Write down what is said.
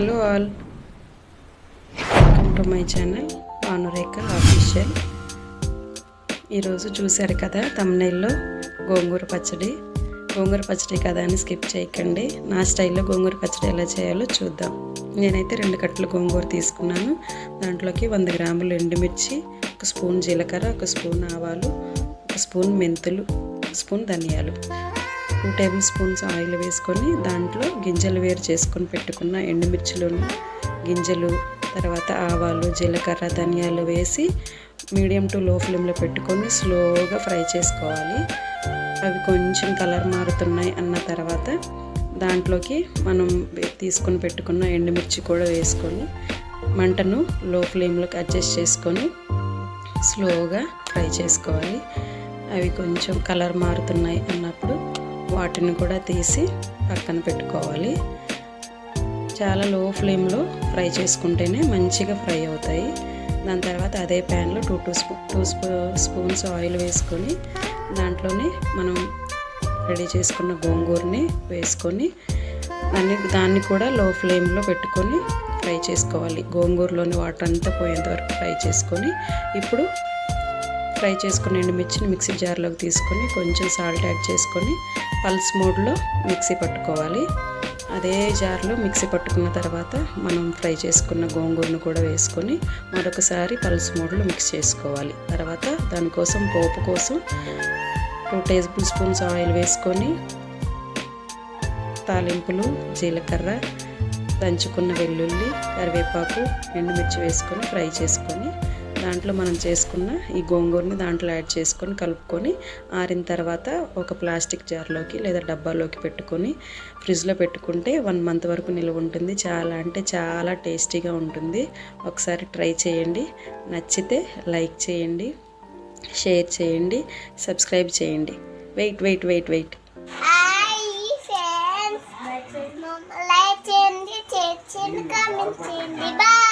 Hello all, welcome to my channel Bhanurekha official. ఈరోజు చూశారు కదా థంబ్నెయిల్లో గోంగూర పచ్చడి కదా అని స్కిప్ చేయకండి. నా స్టైల్లో గోంగూర పచ్చడి ఎలా చేయాలో చూద్దాం. నేనైతే 2 కట్టలు గోంగూర తీసుకున్నాను. దాంట్లోకి 100 గ్రాములు ఎండుమిర్చి, 1 స్పూన్ జీలకర్ర, 1 స్పూన్ ఆవాలు, 1 స్పూన్ మెంతులు, 1 స్పూన్ ధనియాలు, 2 టేబుల్ స్పూన్స్ ఆయిల్ వేసుకొని దాంట్లో గింజలు వేరు చేసుకొని పెట్టుకున్న ఎండుమిర్చిలోని గింజలు, తర్వాత ఆవాలు, జీలకర్ర, ధనియాలు వేసి మీడియం టు లో ఫ్లేమ్లో పెట్టుకొని స్లోగా ఫ్రై చేసుకోవాలి. అవి కొంచెం కలర్ మారుతున్నాయి అన్న తర్వాత దాంట్లోకి మనం తీసుకొని పెట్టుకున్న ఎండుమిర్చి కూడా వేసుకొని మంటను లో ఫ్లేమ్లోకి అడ్జస్ట్ చేసుకొని స్లోగా ఫ్రై చేసుకోవాలి. అవి కొంచెం కలర్ మారుతున్నాయి అన్నప్పుడు వాటిని కూడా తీసి పక్కన పెట్టుకోవాలి. చాలా లో ఫ్లేమ్లో ఫ్రై చేసుకుంటేనే మంచిగా ఫ్రై అవుతాయి. దాని తర్వాత అదే ప్యాన్లో 2 స్పూన్స్ ఆయిల్ వేసుకొని దాంట్లోనే మనం రెడీ చేసుకున్న గోంగూరని వేసుకొని దాన్ని కూడా లో ఫ్లేమ్లో పెట్టుకొని ఫ్రై చేసుకోవాలి. గోంగూరలోని వాటర్ అంతా పోయేంత వరకు ఫ్రై చేసుకొని ఇప్పుడు ఫ్రై చేసుకున్న ఎండుమిర్చిని మిక్సీ జార్లోకి తీసుకొని కొంచెం సాల్ట్ యాడ్ చేసుకొని పల్స్ మోడ్లో మిక్సీ పట్టుకోవాలి. అదే జార్లో మిక్సీ పట్టుకున్న తర్వాత మనం ఫ్రై చేసుకున్న గోంగూరను కూడా వేసుకొని మరొకసారి పల్స్ మోడ్లో మిక్స్ చేసుకోవాలి. తర్వాత దానికోసం పోపు కోసం 2 టేబుల్ స్పూన్స్ ఆయిల్ వేసుకొని తాలింపులు, జీలకర్ర, దంచుకున్న వెల్లుల్లి, కరివేపాకు, ఎండుమిర్చి వేసుకొని ఫ్రై చేసుకొని దాంట్లో మనం చేసుకున్న ఈ గోంగూరని దాంట్లో యాడ్ చేసుకొని కలుపుకొని ఆరిన తర్వాత ఒక ప్లాస్టిక్ జార్లోకి లేదా డబ్బాలోకి పెట్టుకొని ఫ్రిడ్జ్లో పెట్టుకుంటే 1 మంత్ వరకు నిల్వ ఉంటుంది. చాలా అంటే చాలా టేస్టీగా ఉంటుంది. ఒకసారి ట్రై చేయండి. నచ్చితే లైక్ చేయండి, షేర్ చేయండి, సబ్స్క్రైబ్ చేయండి. వెయిట్ లైక్ చేయండి, కామెంట్ చేయండి. బాయ్.